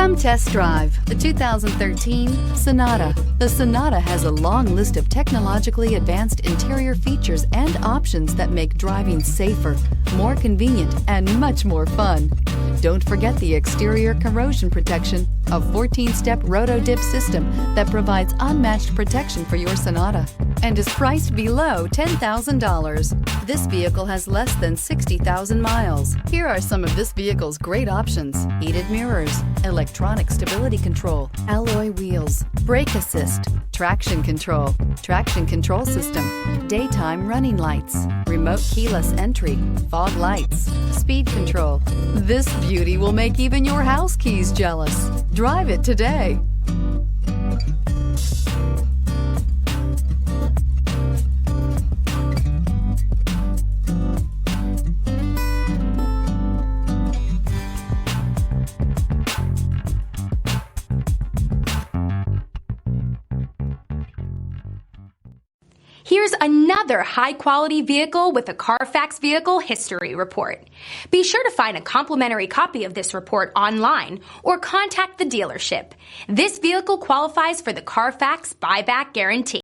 Come test drive the 2013 Sonata. The Sonata has a long list of technologically advanced interior features and options that make driving safer, more convenient, and much more fun. Don't forget the exterior corrosion protection, a 14-step roto-dip system that provides unmatched protection for your Sonata and is priced below $10,000. This vehicle has less than 60,000 miles. Here are some of this vehicle's great options: heated mirrors, electronic stability control, alloy wheels, brake assist, traction control system, daytime running lights, remote keyless entry, fog lights, speed control. This beauty will make even your house keys jealous. Drive it today. Here's another high-quality vehicle with a CARFAX Vehicle History Report. Be sure to find a complimentary copy of this report online or contact the dealership. This vehicle qualifies for the CARFAX Buyback Guarantee.